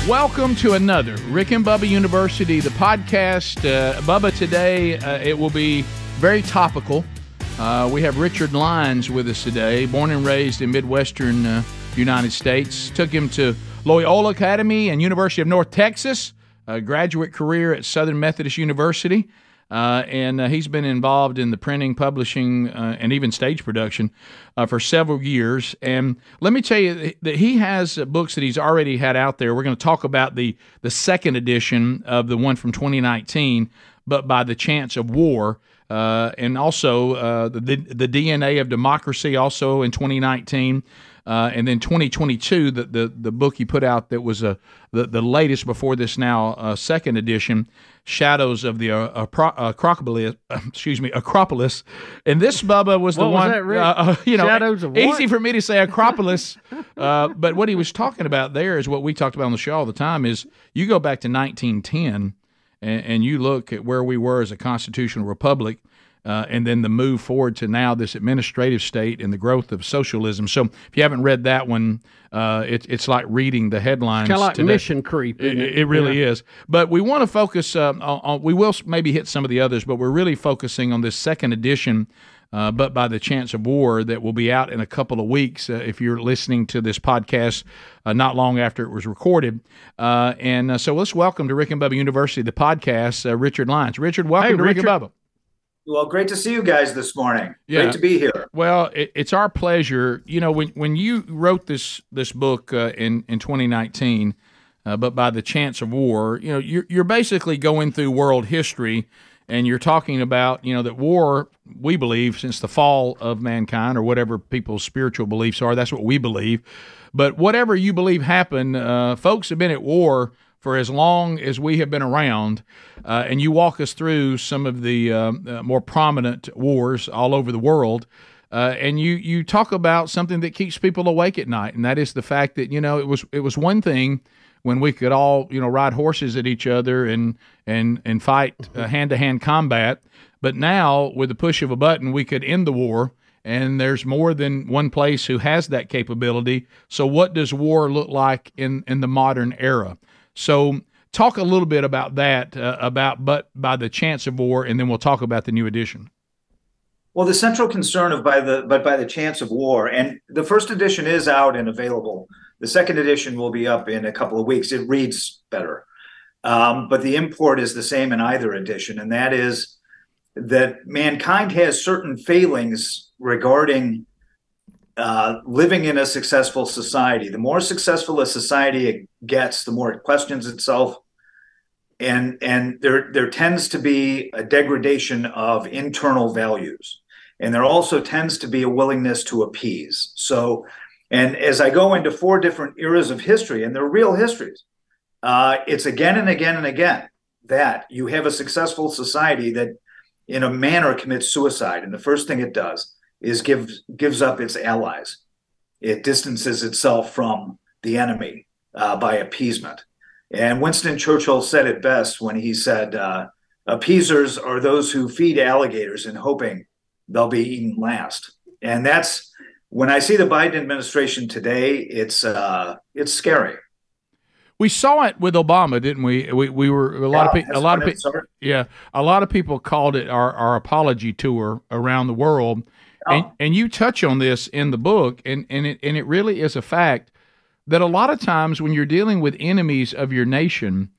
Welcome to another Rick and Bubba University, the podcast. Bubba, today it will be very topical. We have Richard Lyons with us today, born and raised in Midwestern United States. Took him to Loyola Academy and University of North Texas, a graduate career at Southern Methodist University. And he's been involved in the printing, publishing, and even stage production for several years. And let me tell you that he has books that he's already had out there. We're going to talk about the second edition of the one from 2019, But by the Chance of War, and also the DNA of Democracy, also in 2019. And then 2022, the book he put out that was the latest before this now second edition, Shadows of the Acropolis. Acropolis. And this, Bubba, was the what one. Was that, Rick? Shadows of what? Easy for me to say Acropolis, but what he was talking about there is what we talked about on the show all the time. Is you go back to 1910 and you look at where we were as a constitutional republic. And then the move forward to now this administrative state and the growth of socialism. So if you haven't read that one, it's like reading the headlines. It's kind of like today. Mission Creep. It really is. But we want to focus on, we will maybe hit some of the others, but we're really focusing on this second edition, But by the Chance of War, that will be out in a couple of weeks if you're listening to this podcast not long after it was recorded. So let's welcome to Rick and Bubba University, the podcast, Richard Lyons. Richard, welcome to Rick and Bubba. Well, great to see you guys this morning. Yeah. Great to be here. Well, it's our pleasure. You know, when you wrote this book in 2019, But by the Chance of War, you know, you're basically going through world history, and you're talking about, you know, that war, we believe, since the fall of mankind, or whatever people's spiritual beliefs are, that's what we believe. But whatever you believe happened, folks have been at war for as long as we have been around, and you walk us through some of the more prominent wars all over the world, and you talk about something that keeps people awake at night, and that is the fact that, you know, it was one thing when we could all, you know, ride horses at each other and fight hand-to-hand combat, but now with the push of a button we could end the war. And there's more than one place who has that capability. So what does war look like in the modern era? So talk a little bit about that, But by the Chance of War, and then we'll talk about the new edition. Well, the central concern of by the Chance of War, and the first edition is out and available. The second edition will be up in a couple of weeks. It reads better. But the import is the same in either edition, and that is that mankind has certain failings regarding living in a successful society. The more successful a society gets, the more it questions itself, and there tends to be a degradation of internal values, and there also tends to be a willingness to appease. So, and as I go into 4 different eras of history, and they're real histories, it's again and again and again that you have a successful society that in a manner commits suicide, and the first thing it does is gives up its allies. It distances itself from the enemy by appeasement. And Winston Churchill said it best when he said, appeasers are those who feed alligators in hoping they'll be eaten last. And that's, when I see the Biden administration today, it's scary. We saw it with Obama, didn't we? We were a lot of people called it our apology tour around the world. And you touch on this in the book, and it really is a fact that a lot of times when you're dealing with enemies of your nation,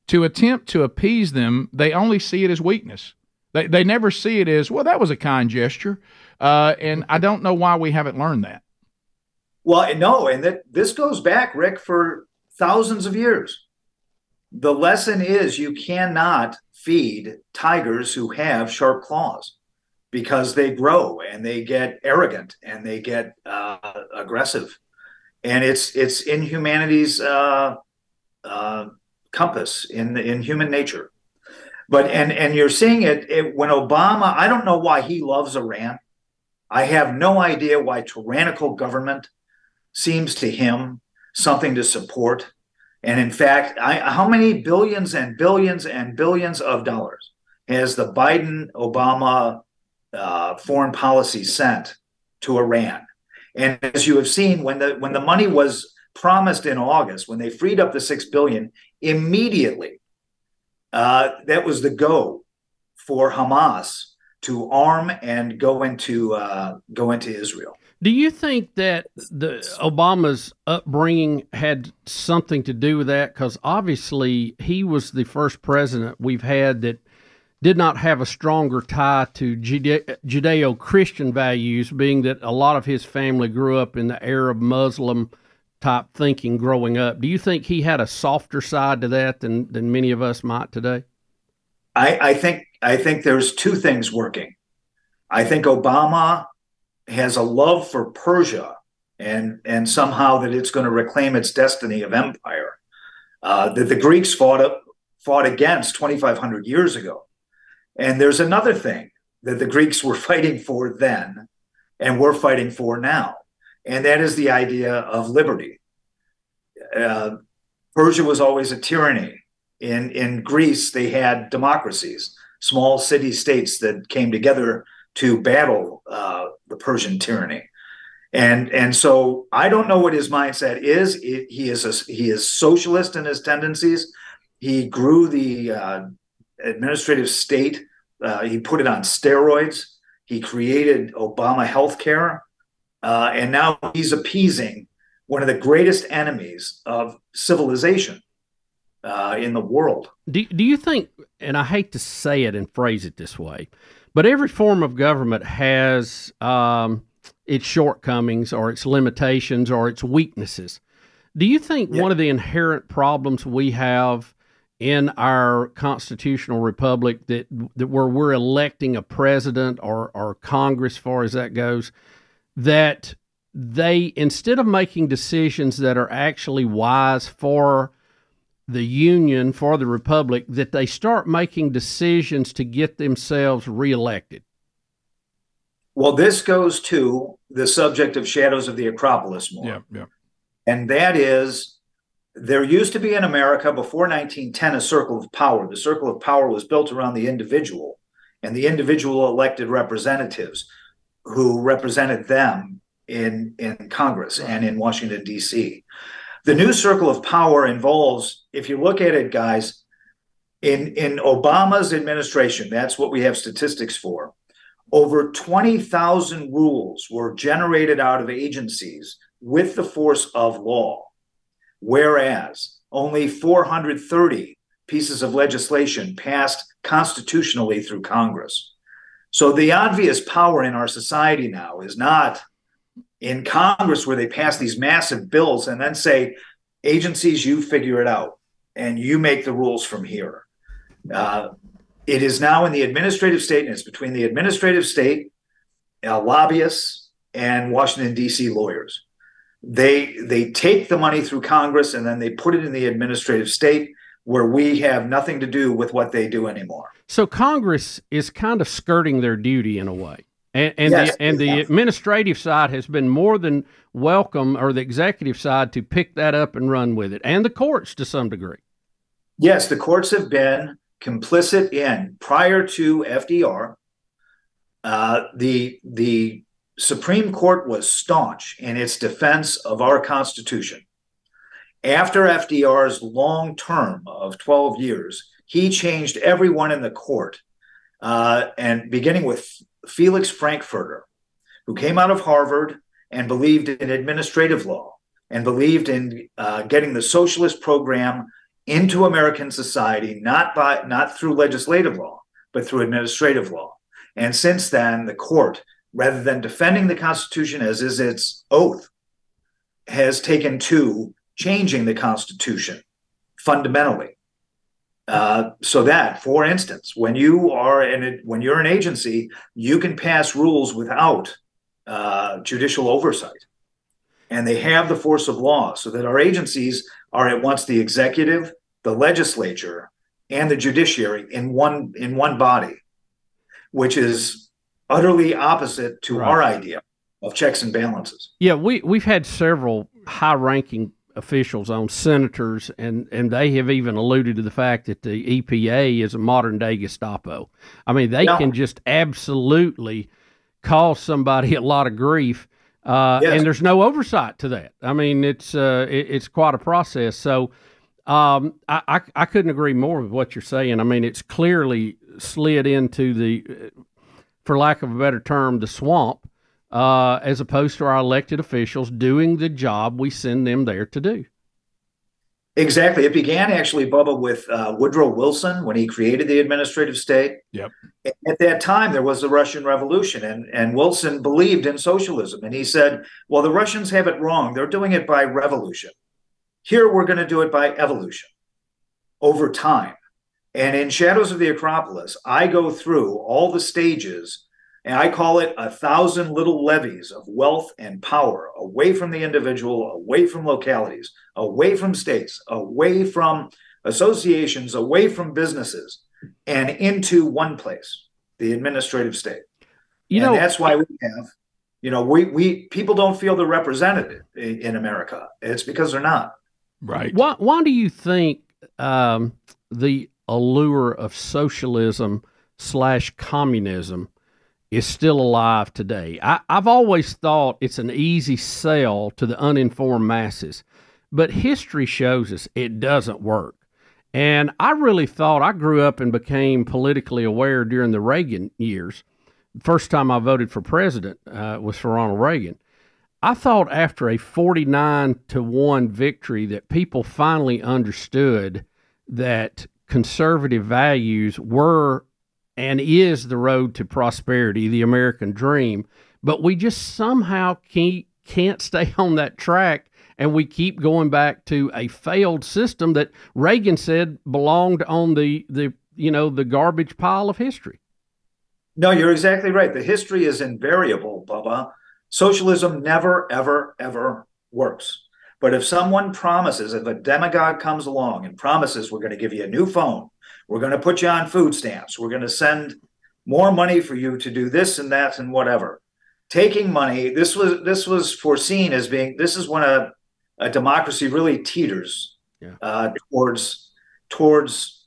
to attempt to appease them, they only see it as weakness. They never see it as, well, that was a kind gesture. And I don't know why we haven't learned that. Well, no, and this goes back, Rick, for thousands of years. The lesson is you cannot feed tigers who have sharp claws, because they grow and they get arrogant and they get aggressive, and it's in humanity's compass, in human nature. But and you're seeing it when Obama. I don't know why he loves Iran. I have no idea why tyrannical government seems to him something to support. And in fact, how many billions and billions and billions of dollars has the Biden-Obama foreign policy sent to Iran? And as you have seen, when the money was promised in August when they freed up the $6 billion immediately. That was the go for Hamas to arm and go into Israel. Do you think that Obama's upbringing had something to do with that? Because obviously he was the first president we've had that did not have a stronger tie to Judeo-Christian values, being that a lot of his family grew up in the Arab Muslim type thinking growing up. Do you think he had a softer side to that than many of us might today? I think there's two things working. I think Obama has a love for Persia and somehow that it's going to reclaim its destiny of empire that the Greeks fought against 2,500 years ago. And there's another thing that the Greeks were fighting for then and we're fighting for now, and that is the idea of liberty. Persia was always a tyranny. In Greece, they had democracies, small city states that came together to battle the Persian tyranny. And so I don't know what his mindset is. He is socialist in his tendencies. He grew the administrative state. He put it on steroids. He created Obama healthcare. And now he's appeasing one of the greatest enemies of civilization in the world. Do you think, and I hate to say it and phrase it this way, but every form of government has its shortcomings or its limitations or its weaknesses. Do you think one of the inherent problems we have in our constitutional republic that where we're electing a president or Congress, as far as that goes, that they, instead of making decisions that are actually wise for the Union, for the Republic, that they start making decisions to get themselves reelected? Well, this goes to the subject of Shadows of the Acropolis more. Yeah. And that is, there used to be in America before 1910 a circle of power. The circle of power was built around the individual, and the individual elected representatives who represented them in Congress and in Washington, D.C. The new circle of power involves, if you look at it, guys, in Obama's administration, that's what we have statistics for, over 20,000 rules were generated out of agencies with the force of law, whereas only 430 pieces of legislation passed constitutionally through Congress. So the obvious power in our society now is not in Congress, where they pass these massive bills and then say, agencies, you figure it out and you make the rules from here. It is now in the administrative state, and it's between the administrative state, lobbyists, and Washington, D.C. lawyers. They take the money through Congress and then they put it in the administrative state, where we have nothing to do with what they do anymore. So Congress is kind of skirting their duty in a way. The administrative side has been more than welcome, or the executive side, to pick that up and run with it, and the courts to some degree. Yes, the courts have been complicit in, prior to FDR, the Supreme Court was staunch in its defense of our Constitution. After FDR's long term of 12 years, he changed everyone in the court, and beginning with Felix Frankfurter, who came out of Harvard and believed in administrative law and believed in getting the socialist program into American society, not through legislative law, but through administrative law. And since then, the court, rather than defending the Constitution as is its oath, has taken to changing the Constitution fundamentally. So that, for instance, when you're an agency, you can pass rules without judicial oversight, and they have the force of law, so that our agencies are at once the executive, the legislature, and the judiciary in one body, which is utterly opposite to our idea of checks and balances. Yeah, we've had several high-ranking officials on, senators, and they have even alluded to the fact that the EPA is a modern-day Gestapo. I mean, they can just absolutely cause somebody a lot of grief and there's no oversight to that. I mean, it's quite a process. So I couldn't agree more with what you're saying. I mean, it's clearly slid into the, for lack of a better term, the swamp, as opposed to our elected officials doing the job we send them there to do. Exactly. It began actually, Bubba, with Woodrow Wilson when he created the administrative state. Yep. At that time, there was the Russian Revolution, and Wilson believed in socialism. And he said, well, the Russians have it wrong. They're doing it by revolution. Here, we're going to do it by evolution over time. And in Shadows of the Acropolis, I go through all the stages, and I call it 1,000 little levees of wealth and power away from the individual, away from localities, away from states, away from associations, away from businesses, and into one place, the administrative state. And that's why we have, we people don't feel they're represented in America. It's because they're not. Right. Why do you think the allure of socialism / communism is still alive today? I've always thought it's an easy sell to the uninformed masses, but history shows us it doesn't work. And I really thought, I grew up and became politically aware during the Reagan years. The first time I voted for president was for Ronald Reagan. I thought after a 49-1 victory that people finally understood that conservative values were and is the road to prosperity, the American dream, but we just somehow can't stay on that track, and we keep going back to a failed system that Reagan said belonged on the garbage pile of history. No, you're exactly right. The history is invariable, Bubba. Socialism never, ever, ever works. But if someone promises, if a demagogue comes along and promises, we're going to give you a new phone, we're going to put you on food stamps, we're going to send more money for you to do this and that and whatever. Taking money, this was foreseen as being, this is when a democracy really teeters towards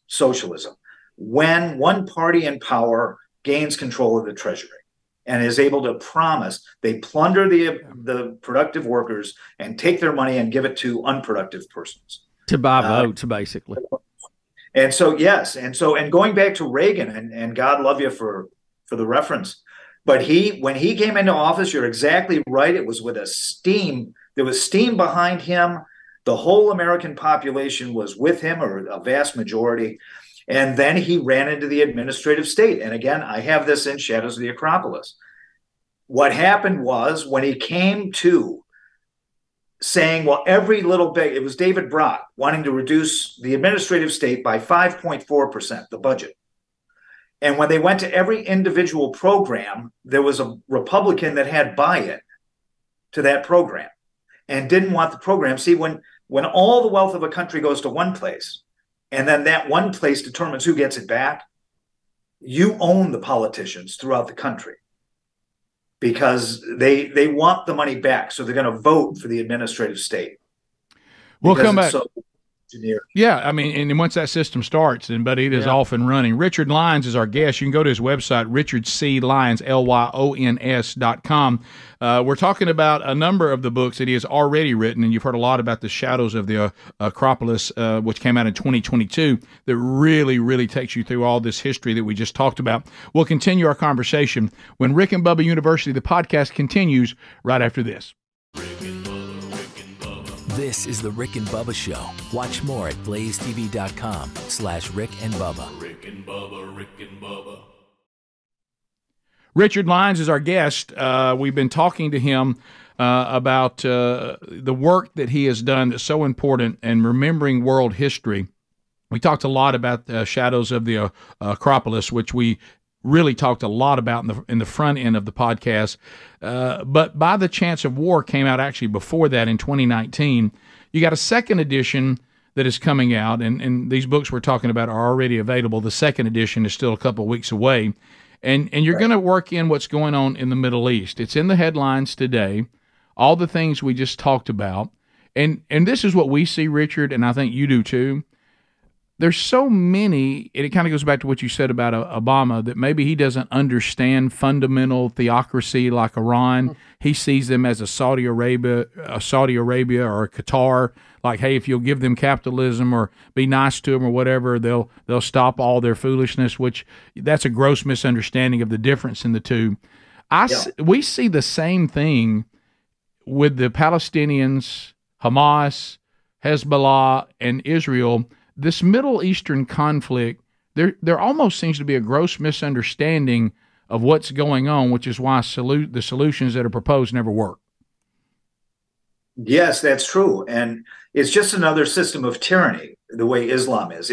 socialism. When one party in power gains control of the treasury and is able to promise, they plunder the productive workers and take their money and give it to unproductive persons. To buy votes, basically. And so, yes. And going back to Reagan, and God love you for the reference, but when he came into office, you're exactly right. It was with there was steam behind him. The whole American population was with him, or a vast majority. And then he ran into the administrative state. And again, I have this in Shadows of the Acropolis. What happened was, when he came to saying, well, every little bit, it was David Brock wanting to reduce the administrative state by 5.4%, the budget. And when they went to every individual program, there was a Republican that had buy-in to that program and didn't want the program. See, when all the wealth of a country goes to one place, and then that one place determines who gets it back, you own the politicians throughout the country because they want the money back. So they're going to vote for the administrative state. We'll come back. Yeah, I mean, and once that system starts, but it is off and running. Richard Lyons is our guest. You can go to his website, richardclyons, Lyons.com. We're talking about a number of the books that he has already written, and you've heard a lot about the Shadows of the Acropolis, which came out in 2022, that really, really takes you through all this history that we just talked about. We'll continue our conversation when Rick and Bubba University, the podcast, continues right after this. This is the Rick and Bubba Show. Watch more at blazetv.com/Rick and Bubba. Rick and Bubba, Rick and Bubba. Richard Lyons is our guest. We've been talking to him about the work that he has done that's so important in remembering world history. We talked a lot about Shadows of the Acropolis, which we really talked a lot about in the front end of the podcast. But By the Chance of War came out actually before that in 2019. You got a second edition that is coming out, and these books we're talking about are already available. The second edition is still a couple of weeks away. And you're going to work in what's going on in the Middle East. It's in the headlines today, all the things we just talked about. And this is what we see, Richard, and I think you do too. There's so many, and it kind of goes back to what you said about Obama, that maybe he doesn't understand fundamental theocracy like Iran. he sees them as a Saudi Arabia or a Qatar. Like, hey, if you'll give them capitalism or be nice to them or whatever, they'll stop all their foolishness. Which that's a gross misunderstanding of the difference in the two. We see the same thing with the Palestinians, Hamas, Hezbollah, and Israel. This Middle Eastern conflict, there almost seems to be a gross misunderstanding of what's going on, which is why the solutions that are proposed never work. Yes, that's true. And it's just another system of tyranny, the way Islam is.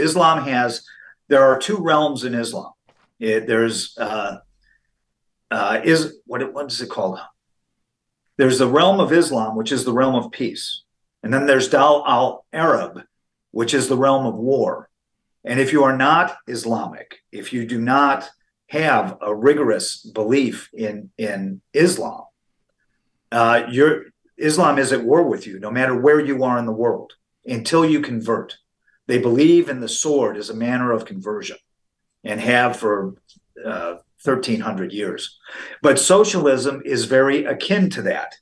There are two realms in Islam. What is it called? There's the realm of Islam, which is the realm of peace. And then there's Dal al-Arab, which is the realm of war. And if you are not Islamic, if you do not have a rigorous belief in Islam, Islam is at war with you, no matter where you are in the world, until you convert. They believe in the sword as a manner of conversion, and have for 1,300 years. But socialism is very akin to that.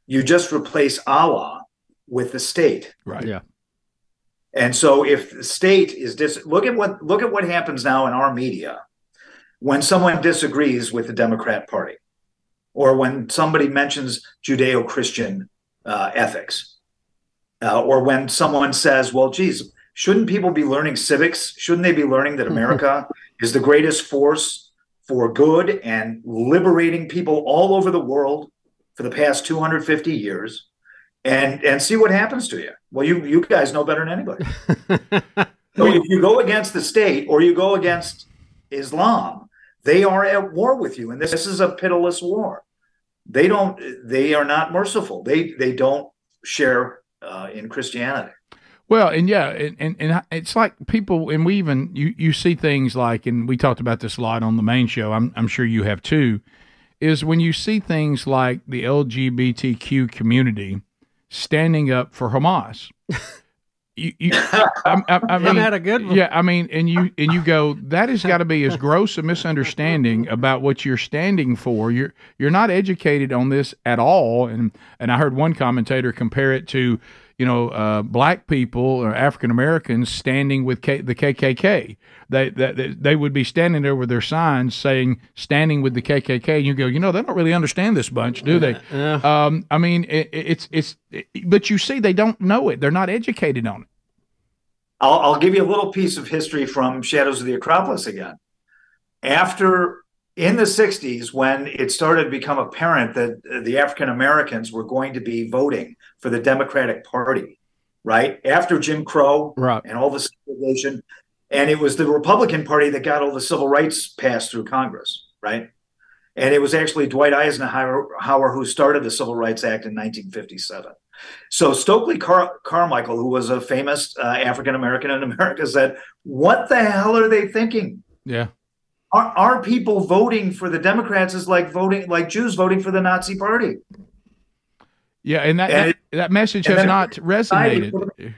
You just replace Allah with the state. Right. Yeah. And so if the state is look at what happens now in our media when someone disagrees with the Democrat Party, or when somebody mentions Judeo-Christian ethics, or when someone says, well, geez, shouldn't people be learning civics? Shouldn't they be learning that America is the greatest force for good and liberating people all over the world for the past 250 years? And see what happens to you. Well, you guys know better than anybody. So if you go against the state or you go against Islam, they are at war with you. And this is a pitiless war. They are not merciful. They don't share in Christianity. Well, and yeah, and it's like people, and we even, you see things like, and we talked about this a lot on the main show, I'm sure you have too, is when you see things like the LGBTQ community standing up for Hamas. I mean, had a good one. Yeah, I mean, and you go, that has got to be as gross a misunderstanding about what you're standing for. You're not educated on this at all. And I heard one commentator compare it to, black people or African Americans standing with the KKK. They would be standing there with their signs saying "standing with the KKK," and you go, they don't really understand this bunch, do they? I mean, but you see, they don't know it. They're not educated on it. I'll give you a little piece of history from Shadows of the Acropolis again. In the 60s, when it started to become apparent that the African Americans were going to be voting for the Democratic Party, right? After Jim Crow and all the segregation, and it was the Republican Party that got all the civil rights passed through Congress, right? And it was actually Dwight Eisenhower who started the Civil Rights Act in 1957. So Stokely Carmichael, who was a famous African American in America, said, "What the hell are they thinking? Yeah. Our people voting for the Democrats is like Jews voting for the Nazi Party." Yeah, and that message has not resonated.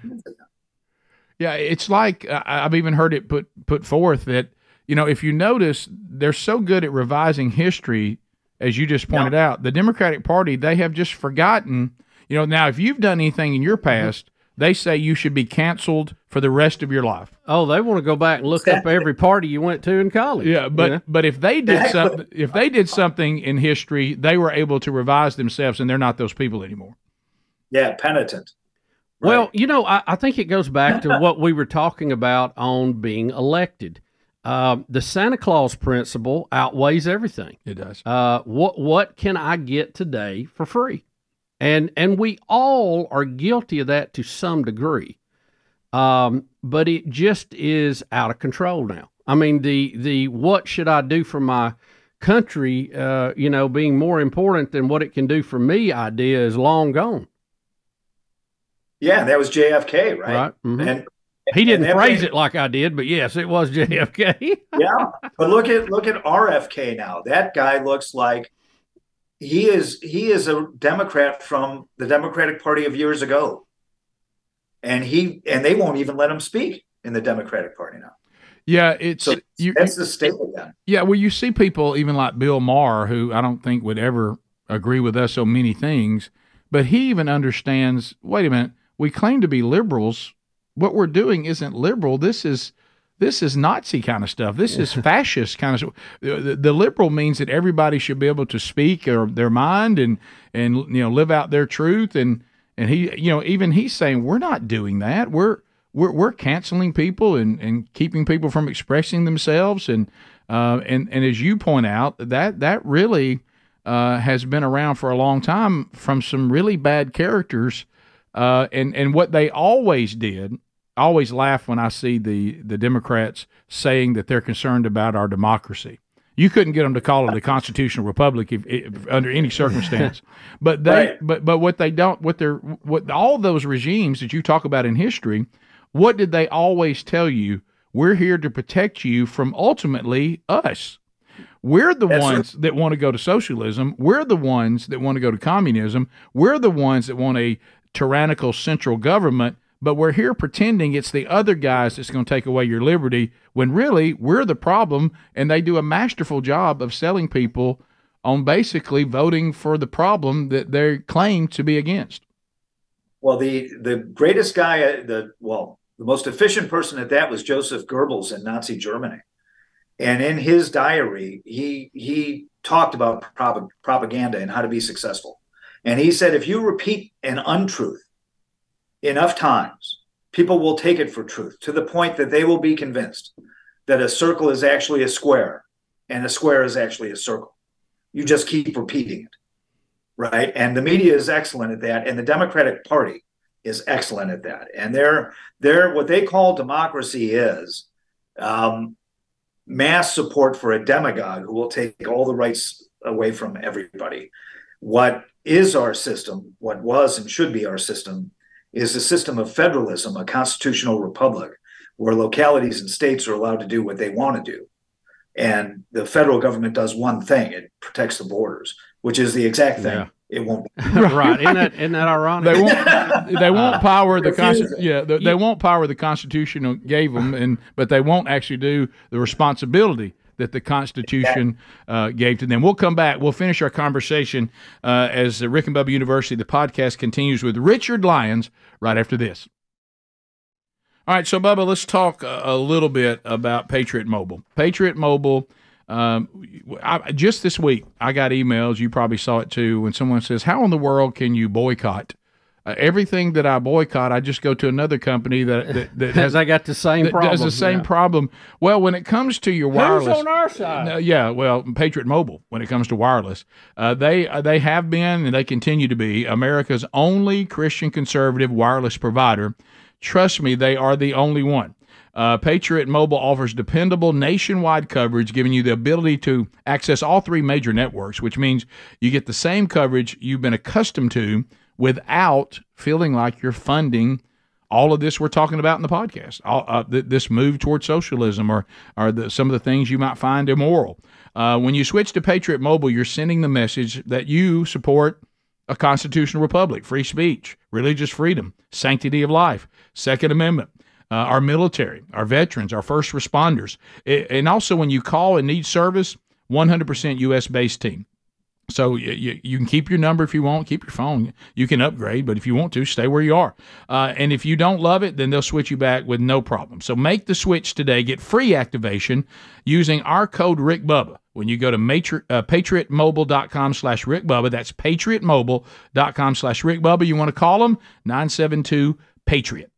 Yeah, it's like I've even heard it put forth that, if you notice, they're so good at revising history, as you just pointed out. The Democratic Party, they have just forgotten. Now if you've done anything in your past, they say you should be canceled for the rest of your life. Oh, they want to go back and look up every party you went to in college. Yeah, but if they did something in history, they were able to revise themselves, and they're not those people anymore. Yeah, penitent. Right. Well, I think it goes back to what we were talking about on being elected. The Santa Claus principle outweighs everything. It does. What can I get today for free? And we all are guilty of that to some degree. But it just is out of control now. I mean, the what should I do for my country, being more important than what it can do for me idea is long gone. Yeah, that was JFK, right? Mm-hmm. And he didn't phrase it like I did, but yes, it was JFK. Yeah, but look at RFK now. That guy looks like he is a Democrat from the Democratic Party of years ago, and they won't even let him speak in the Democratic Party now. Yeah, that's the state again. Yeah, well, you see people even like Bill Maher, who I don't think would ever agree with us on many things, but he even understands, wait a minute, we claim to be liberals. What we're doing isn't liberal. This is Nazi kind of stuff. This is fascist kind of stuff. The liberal means that everybody should be able to speak their mind and live out their truth. And he, even he's saying we're not doing that. We're canceling people and keeping people from expressing themselves. And as you point out, that really has been around for a long time from some really bad characters. And what they always did. I always laugh when I see the Democrats saying that they're concerned about our democracy. You couldn't get them to call it a constitutional republic if under any circumstance. But what all those regimes that you talk about in history, what did they always tell you? We're here to protect you from ultimately us. We're the ones that want to go to socialism. We're the ones that want to go to communism. We're the ones that want a tyrannical central government. But we're here pretending it's the other guys that's going to take away your liberty when really we're the problem, and they do a masterful job of selling people on basically voting for the problem that they claim to be against. Well, the greatest guy, the most efficient person at that was Joseph Goebbels in Nazi Germany. And in his diary, he talked about propaganda and how to be successful. And he said, if you repeat an untruth enough times, people will take it for truth to the point that they will be convinced that a circle is actually a square and a square is actually a circle. You just keep repeating it, right? And the media is excellent at that, and the Democratic Party is excellent at that. And they're what they call democracy is mass support for a demagogue who will take all the rights away from everybody. What is our system, what was and should be our system, is a system of federalism, a constitutional republic, where localities and states are allowed to do what they want to do. And the federal government does one thing: it protects the borders, which is the exact thing it won't. Right. Isn't that ironic? They won't power the Constitution. They won't power the Constitution gave them, but they won't actually do the responsibility that the Constitution gave to them. We'll come back. We'll finish our conversation as Rick and Bubba University, the podcast, continues with Richard Lyons right after this. All right, so Bubba, let's talk a little bit about Patriot Mobile. Patriot Mobile, just this week, I got emails, you probably saw it too, when someone says, how in the world can you boycott? Everything that I boycott, I just go to another company that has. I got the same problem. Does the same problem. Well, when it comes to your wireless, who's on our side? Patriot Mobile. When it comes to wireless, they have been and they continue to be America's only Christian conservative wireless provider. Trust me, they are the only one. Patriot Mobile offers dependable nationwide coverage, giving you the ability to access all three major networks, which means you get the same coverage you've been accustomed to without feeling like you're funding all of this we're talking about in the podcast, this move toward socialism or some of the things you might find immoral. When you switch to Patriot Mobile, you're sending the message that you support a constitutional republic, free speech, religious freedom, sanctity of life, Second Amendment, our military, our veterans, our first responders. And also when you call and need service, 100% U.S.-based team. So you can keep your number if you want, keep your phone. You can upgrade, but if you want to, stay where you are. And if you don't love it, then they'll switch you back with no problem. So make the switch today. Get free activation using our code RickBubba. When you go to patriotmobile.com/RickBubba, that's patriotmobile.com/RickBubba. You want to call them, 972-PATRIOT.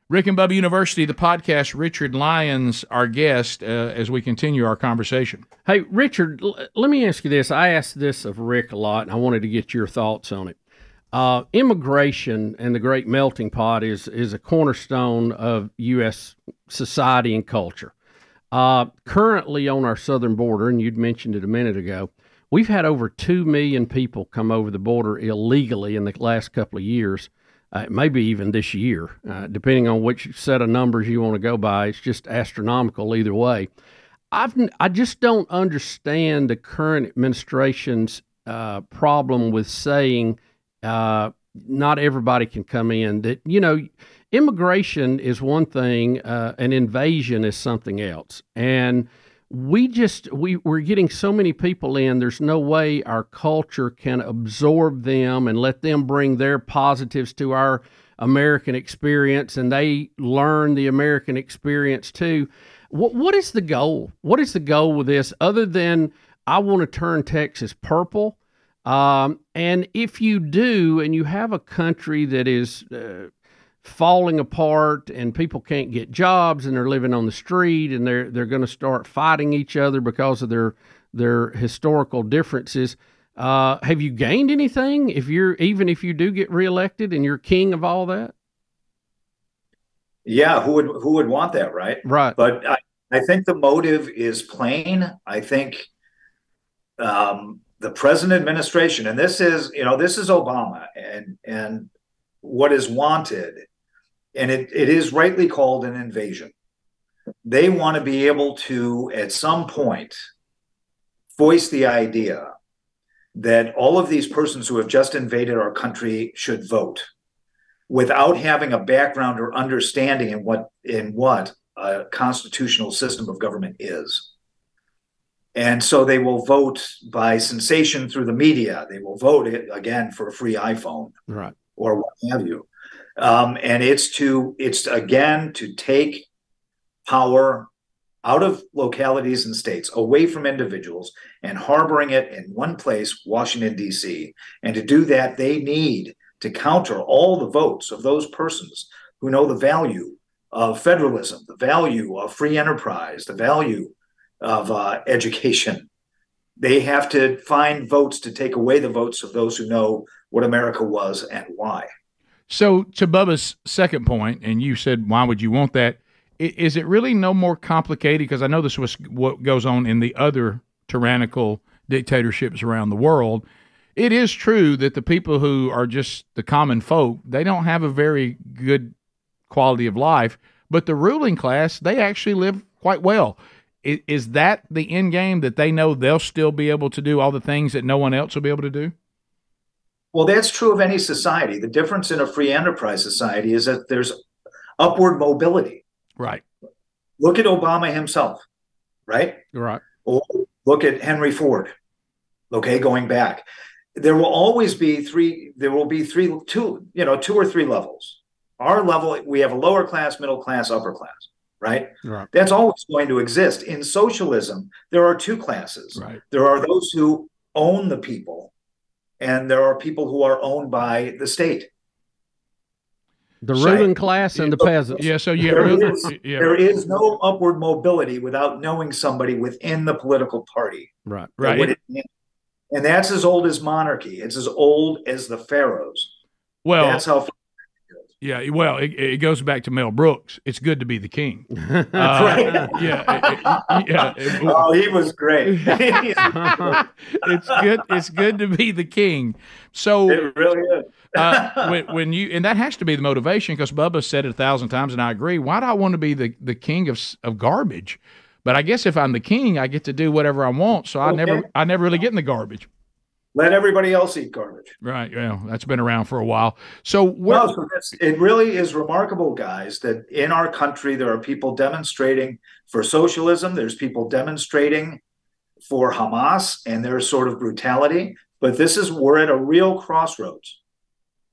Rick and Bubba University, the podcast. Richard Lyons, our guest, as we continue our conversation. Hey, Richard, let me ask you this. I asked this of Rick a lot, and I wanted to get your thoughts on it. Immigration and the great melting pot is a cornerstone of U.S. society and culture. Currently on our southern border, and you'd mentioned it a minute ago, we've had over 2 million people come over the border illegally in the last couple of years. Maybe even this year, depending on which set of numbers you want to go by. It's just astronomical either way. I just don't understand the current administration's problem with saying not everybody can come in. That, immigration is one thing, an invasion is something else. And we're getting so many people in. There's no way our culture can absorb them and let them bring their positives to our American experience, and they learn the American experience too. What is the goal? What is the goal with this, other than I want to turn Texas purple? And if you do, and you have a country that is falling apart, and people can't get jobs, and they're living on the street, and they're going to start fighting each other because of their historical differences. Have you gained anything even if you do get reelected and you're king of all that? Yeah, who would want that, right? Right. But I think the motive is plain. I think the present administration, and this is Obama, and what is wanted, and it is rightly called an invasion. They want to be able to, at some point, voice the idea that all of these persons who have just invaded our country should vote, without having a background or understanding in what a constitutional system of government is. And so they will vote by sensation through the media. They will vote again for a free iPhone, right, or what have you. And it's again to take power out of localities and states, away from individuals, and harboring it in one place, Washington, D.C. And to do that, they need to counter all the votes of those persons who know the value of federalism, the value of free enterprise, the value of education. They have to find votes to take away the votes of those who know what America was and why. So to Bubba's second point, and you said, why would you want that? Is it really no more complicated? Because I know this was what goes on in the other tyrannical dictatorships around the world. It is true that the people who are just the common folk, they don't have a very good quality of life, but the ruling class, they actually live quite well. Is that the end game, that they know they'll still be able to do all the things that no one else will be able to do? Well, that's true of any society. The difference in a free enterprise society is that there's upward mobility. Right. Look at Obama himself, right? Right. Or look at Henry Ford. Okay, going back. There will always be two or three levels. Our level, we have a lower class, middle class, upper class, right? Right. That's always going to exist. In socialism, there are two classes. Right. There are those who own the people, and there are people who are owned by the state. The ruling class and the peasants. Yeah, so there is no upward mobility without knowing somebody within the political party. Right. Right. And that's as old as monarchy. It's as old as the pharaohs. Well, that's how. Yeah, well, it goes back to Mel Brooks. It's good to be the king. Right. Yeah. Oh, he was great. It's good. It's good to be the king. So it really is. when you, and that has to be the motivation, because Bubba said it 1,000 times, and I agree. Why do I want to be the king of garbage? But I guess if I'm the king, I get to do whatever I want. So I never really get in the garbage. Let everybody else eat garbage. Right. Yeah, that's been around for a while. So it really is remarkable, guys, that in our country there are people demonstrating for socialism. There's people demonstrating for Hamas and their sort of brutality. But we're at a real crossroads,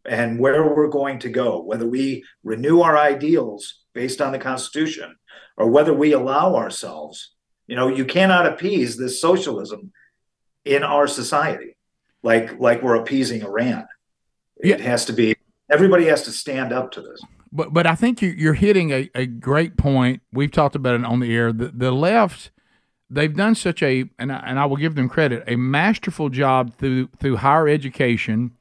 and where we're going to go, whether we renew our ideals based on the Constitution or whether we allow ourselves. You cannot appease this socialism in our society. Like we're appeasing Iran. It has to be, everybody has to stand up to this. But I think you're hitting a great point. We've talked about it on the air. The left, they've done such and I will give them credit, a masterful job through higher education.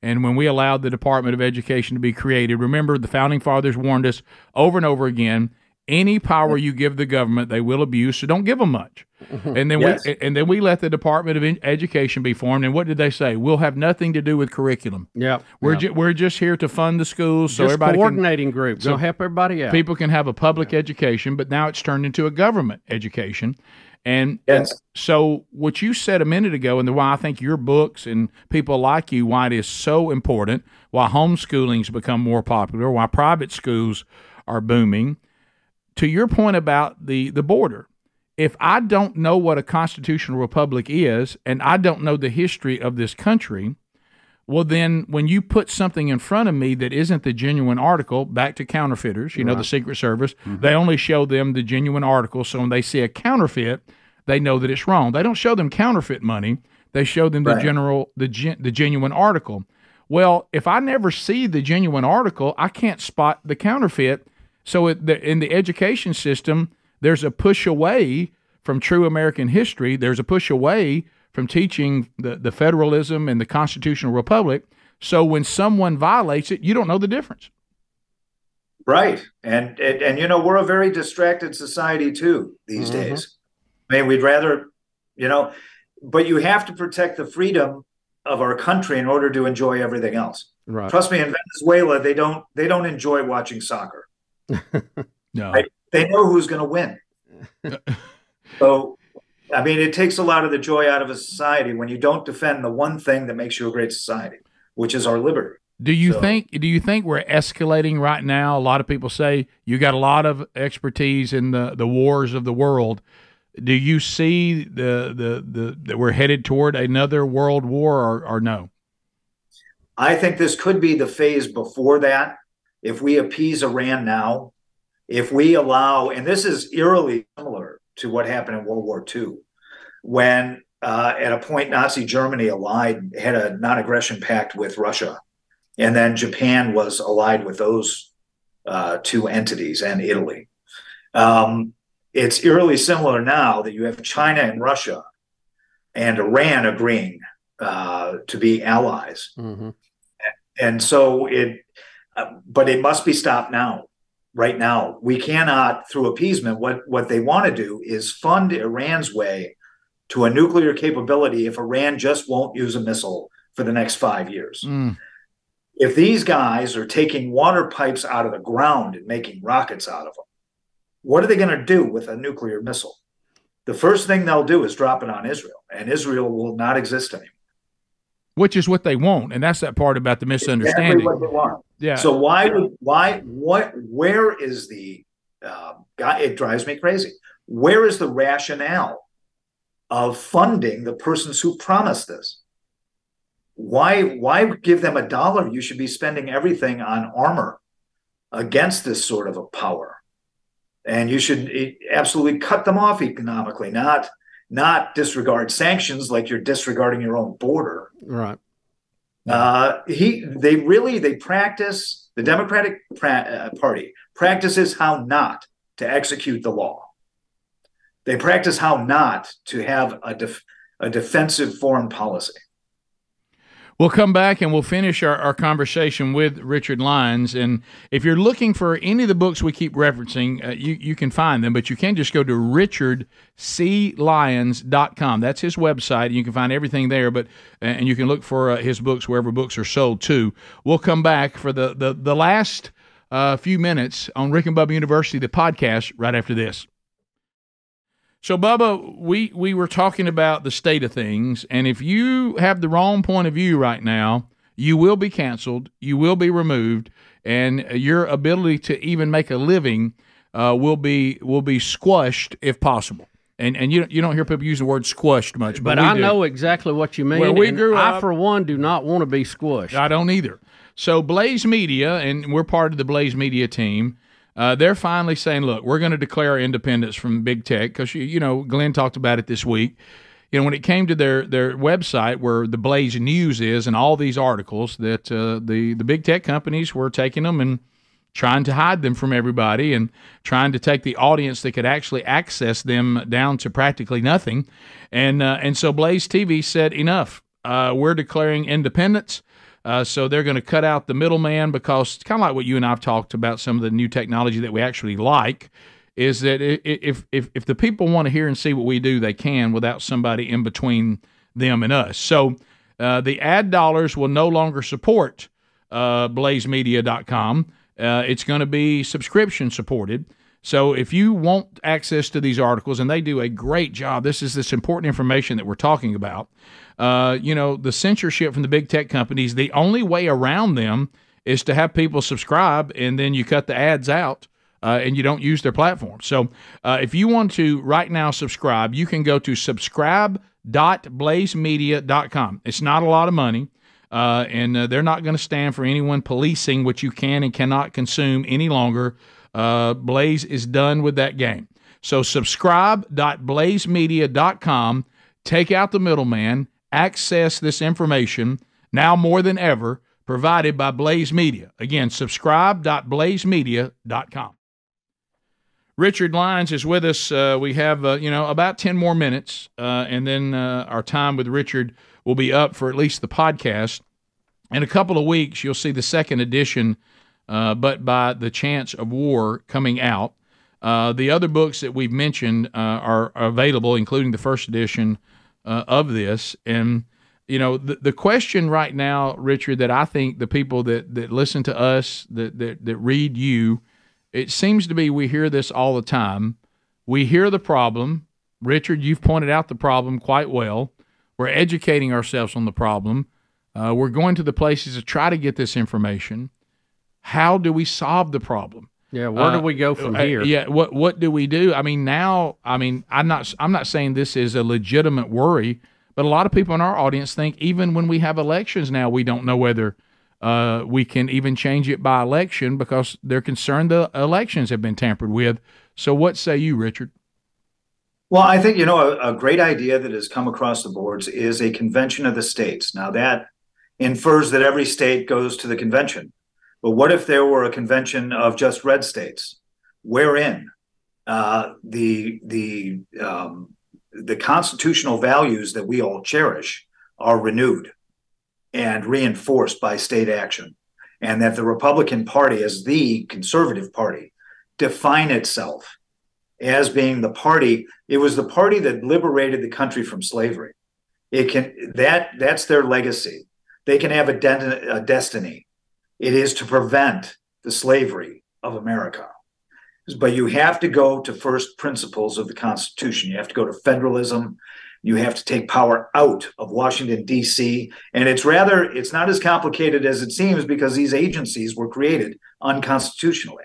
And when we allowed the Department of Education to be created, remember the Founding Fathers warned us over and over again, any power you give the government, they will abuse, so don't give them much. And then we let the Department of Education be formed. And what did they say? We'll have nothing to do with curriculum. Yeah, we're just here to fund the schools, so just everybody coordinating group. So help everybody out. People can have a public education, but now it's turned into a government education. And so what you said a minute ago, and why I think your books and people like you, why it is so important, why homeschooling's become more popular, why private schools are booming. To your point about the border, if I don't know what a constitutional republic is and I don't know the history of this country, well, then when you put something in front of me that isn't the genuine article, back to counterfeiters, you know, the Secret Service, they only show them the genuine article. So when they see a counterfeit, they know that it's wrong. They don't show them counterfeit money. They show them the genuine article. Well, if I never see the genuine article, I can't spot the counterfeit. So in the education system, there's a push away from true American history. There's a push away from teaching the federalism and the constitutional republic. So when someone violates it, you don't know the difference. Right. And you know, we're a very distracted society too these days. I mean, we'd rather, you know, but you have to protect the freedom of our country in order to enjoy everything else. Right. Trust me, in Venezuela, they don't enjoy watching soccer. No. Right? They know who's going to win. So, I mean, it takes a lot of the joy out of a society when you don't defend the one thing that makes you a great society, which is our liberty. Do you think we're escalating right now? A lot of people say you got a lot of expertise in the wars of the world. Do you see that we're headed toward another world war or no? I think this could be the phase before that. If we appease Iran now, if we allow, and this is eerily similar to what happened in World War II, when at a point Nazi Germany had a non-aggression pact with Russia, and then Japan was allied with those two entities and Italy. It's eerily similar now that you have China and Russia and Iran agreeing to be allies. And so but it must be stopped now. Right now, we cannot, through appeasement, what they want to do is fund Iran's way to a nuclear capability if Iran just won't use a missile for the next 5 years. If these guys are taking water pipes out of the ground and making rockets out of them, what are they going to do with a nuclear missile? The first thing they'll do is drop it on Israel, and Israel will not exist anymore. Which is what they want, and that's that part about the misunderstanding. Exactly what they want. Yeah. So where is the? It drives me crazy. Where is the rationale of funding the persons who promised this? Why give them $1? You should be spending everything on armor against this sort of a power, and you should absolutely cut them off economically, not disregard sanctions like you're disregarding your own border. Right. They practice, the Democratic Party practices how not to execute the law. They practice how not to have a defensive foreign policy. We'll come back and we'll finish our conversation with Richard Lyons. And if you're looking for any of the books we keep referencing, you can find them, but you can just go to richardclyons.com. That's his website. You can find everything there, and you can look for his books wherever books are sold too. We'll come back for the last few minutes on Rick and Bubba University, the podcast, right after this. So, Bubba, we were talking about the state of things, and if you have the wrong point of view right now, you will be canceled, you will be removed, and your ability to even make a living will be squashed if possible. And you don't hear people use the word squashed much, but I know exactly what you mean. Where we grew up, I, for one, do not want to be squashed. I don't either. So Blaze Media, and we're part of the Blaze Media team, they're finally saying, look, we're going to declare our independence from big tech because, Glenn talked about it this week. When it came to their website where the Blaze News is and all these articles that the big tech companies were taking them and trying to hide them from everybody and trying to take the audience that could actually access them down to practically nothing. And so Blaze TV said, enough. We're declaring independence. So they're going to cut out the middleman because it's kind of like what you and I have talked about, some of the new technology that we actually like, is that if the people want to hear and see what we do, they can without somebody in between them and us. So the ad dollars will no longer support blazemedia.com. It's going to be subscription supported. So if you want access to these articles, and they do a great job, this is this important information that we're talking about. The censorship from the big tech companies, the only way around them is to have people subscribe, and then you cut the ads out and you don't use their platform. So if you want to right now subscribe, you can go to subscribe.blazemedia.com. It's not a lot of money, and they're not going to stand for anyone policing what you can and cannot consume any longer. Blaze is done with that game. So subscribe.blazemedia.com. Take out the middleman. Access this information now more than ever, provided by Blaze Media. Again, subscribe.blazemedia.com. Richard Lyons is with us. We have about 10 more minutes, and then our time with Richard will be up for at least the podcast. In a couple of weeks, you'll see the second edition, but by the chance of war, coming out. The other books that we've mentioned are available, including the first edition of this. And, the question right now, Richard, that I think the people that listen to us, that read you, it seems to be we hear this all the time. We hear the problem. Richard, you've pointed out the problem quite well. We're educating ourselves on the problem. We're going to the places to try to get this information. How do we solve the problem? Yeah, where do we go from here? Yeah, what do we do? I'm not saying this is a legitimate worry, but a lot of people in our audience think even when we have elections now, we don't know whether we can even change it by election because they're concerned the elections have been tampered with. So what say you, Richard? Well, I think, a great idea that has come across the boards is a convention of the states. Now, that infers that every state goes to the convention. But what if there were a convention of just red states, wherein the constitutional values that we all cherish are renewed and reinforced by state action, and that the Republican Party, as the conservative party, define itself as being the party? It was the party that liberated the country from slavery. That's their legacy. They can have a destiny. It is to prevent the slavery of America. But you have to go to first principles of the Constitution. You have to go to federalism. You have to take power out of Washington, D.C. And it's not as complicated as it seems, because these agencies were created unconstitutionally.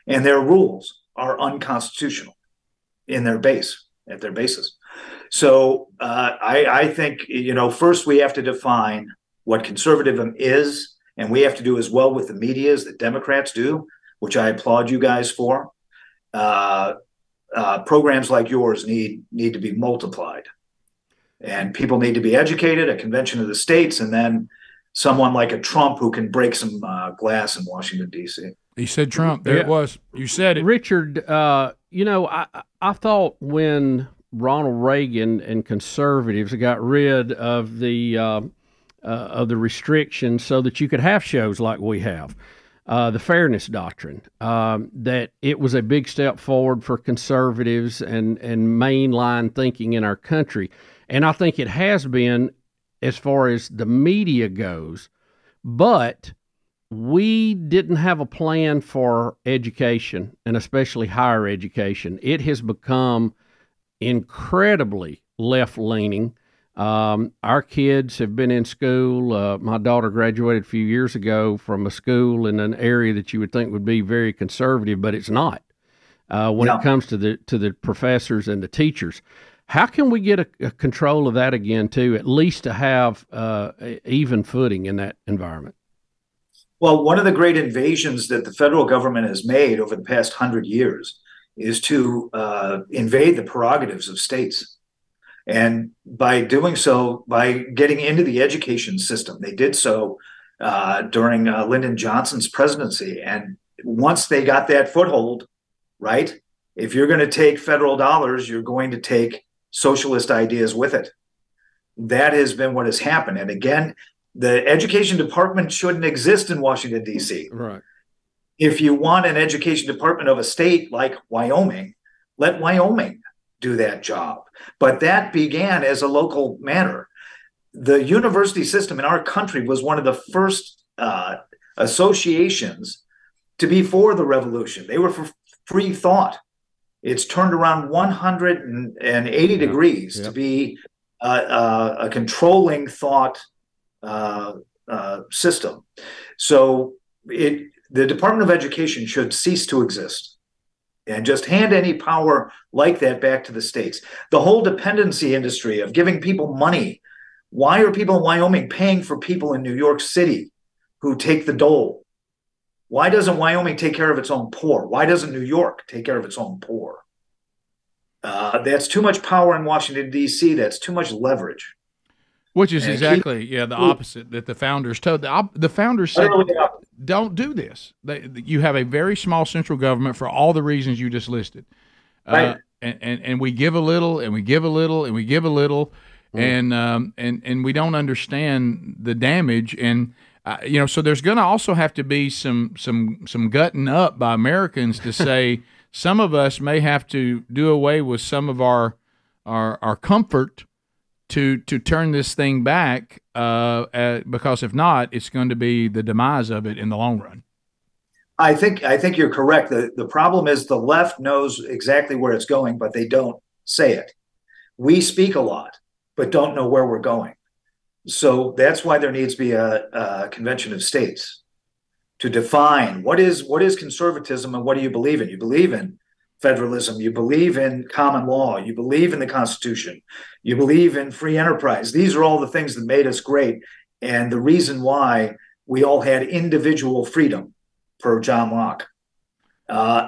And their rules are unconstitutional at their basis. So I think, first we have to define what conservatism is. And we have to do as well with the media as the Democrats do, which I applaud you guys for. Programs like yours need to be multiplied. And people need to be educated, a convention of the states, and then someone like a Trump who can break some glass in Washington, D.C. He said Trump. There it was. You said it. Richard, I thought when Ronald Reagan and conservatives got rid of the restrictions so that you could have shows like we have, the fairness doctrine, that it was a big step forward for conservatives and mainline thinking in our country. And I think it has been as far as the media goes, but we didn't have a plan for education, and especially higher education. It has become incredibly left-leaning. Our kids have been in school. My daughter graduated a few years ago from a school in an area that you would think would be very conservative, but it's not when it comes to the professors and the teachers. How can we get a control of that again, too, at least to have even footing in that environment? Well, one of the great invasions that the federal government has made over the past 100 years is to invade the prerogatives of states. And by doing so, by getting into the education system, they did so during Lyndon Johnson's presidency. And once they got that foothold, right, if you're going to take federal dollars, you're going to take socialist ideas with it. That has been what has happened. And again, the education department shouldn't exist in Washington, D.C. Right. If you want an education department of a state like Wyoming, let Wyoming do that job. But that began as a local matter. The university system in our country was one of the first associations to be for the revolution. They were for free thought. It's turned around 180 degrees to be a controlling thought system. So the Department of Education should cease to exist. and just hand any power like that back to the states. The whole dependency industry of giving people money. Why are people in Wyoming paying for people in New York City who take the dole? Why doesn't Wyoming take care of its own poor? Why doesn't New York take care of its own poor? That's too much power in Washington, D.C. That's too much leverage. Which is exactly, the opposite that the founders told. The founders said, don't do this. You have a very small central government for all the reasons you just listed. Right. And we give a little, and we give a little, and we give a little, and we don't understand the damage. And, so there's going to also have to be some gutting up by Americans to say some of us may have to do away with some of our comfort to turn this thing back, because if not, it's going to be the demise of it in the long run. I think you're correct. The problem is the left knows exactly where it's going, but they don't say it. We speak a lot, but don't know where we're going. So that's why there needs to be a convention of states to define what is conservatism and what do you believe in. You believe in federalism, you believe in common law, you believe in the Constitution, you believe in free enterprise. These are all the things that made us great, and the reason why we all had individual freedom, per John Locke.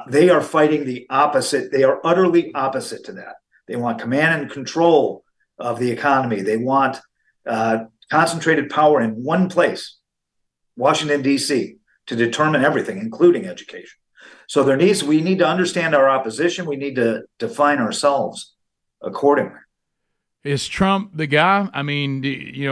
They are fighting the opposite. They are utterly opposite to that. They want command and control of the economy. They want concentrated power in one place, Washington, D.C., to determine everything, including education. So we need to understand our opposition. We need to define ourselves accordingly. Is Trump the guy? I mean,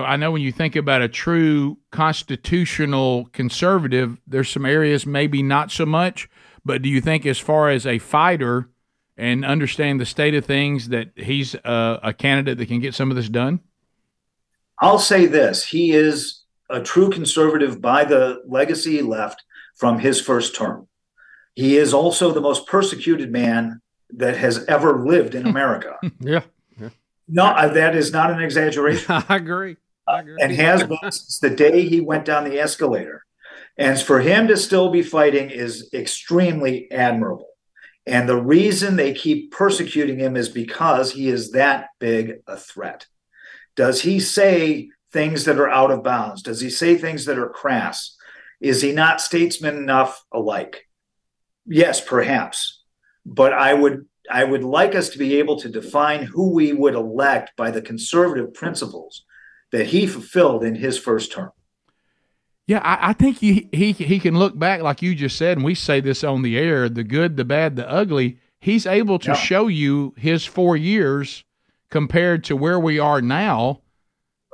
I know when you think about a true constitutional conservative, there's some areas maybe not so much, but do you think as far as a fighter and understand the state of things that he's a candidate that can get some of this done? I'll say this. He is a true conservative by the legacy he left from his first term. He is also the most persecuted man that has ever lived in America. Yeah. No, that is not an exaggeration. I agree. And has been since the day he went down the escalator. And for him to still be fighting is extremely admirable. And the reason they keep persecuting him is because he is that big a threat. Does he say things that are out of bounds? Does he say things that are crass? Is he not statesman enough alike? Yes, perhaps. But I would like us to be able to define who we would elect by the conservative principles that he fulfilled in his first term. Yeah, I think he can look back, like you just said, and we say this on the air, the good, the bad, the ugly. He's able to show you his 4 years compared to where we are now.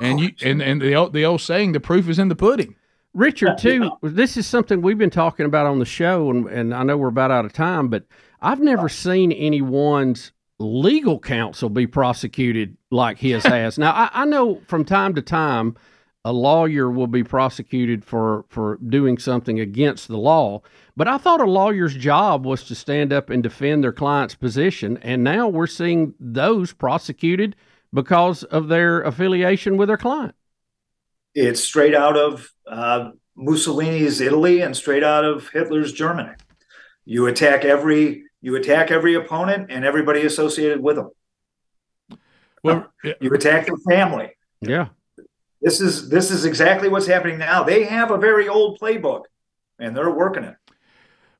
And the old saying, the proof is in the pudding. Richard, too, this is something we've been talking about on the show, and I know we're about out of time, but I've never seen anyone's legal counsel be prosecuted like his has. Now, I know from time to time a lawyer will be prosecuted for doing something against the law, but I thought a lawyer's job was to stand up and defend their client's position, and now we're seeing those prosecuted because of their affiliation with their client. It's straight out of Mussolini's Italy and straight out of Hitler's Germany. You attack every opponent and everybody associated with them. Well, you attack their family. Yeah. This is exactly what's happening now. They have a very old playbook, and they're working it.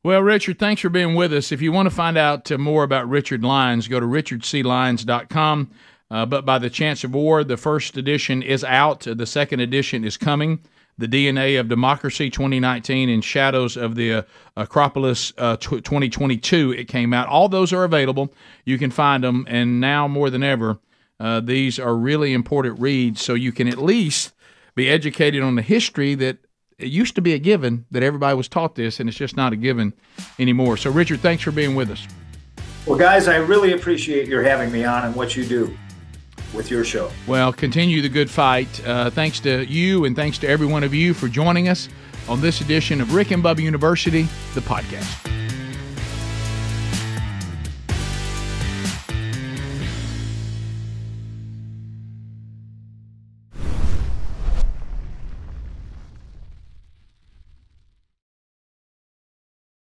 Well, Richard, thanks for being with us. If you want to find out more about Richard Lyons, go to richardclyons.com. But by the chance of war, the first edition is out. The second edition is coming. The DNA of Democracy 2019 and Shadows of the Acropolis 2022. It came out. All those are available. You can find them. And now more than ever, these are really important reads, so you can at least be educated on the history that it used to be a given, that everybody was taught this, and it's just not a given anymore. So, Richard, thanks for being with us. Well, guys, I really appreciate your having me on and what you do with your show. Well, continue the good fight. Thanks to you and thanks to every one of you for joining us on this edition of Rick and Bubba University, the podcast.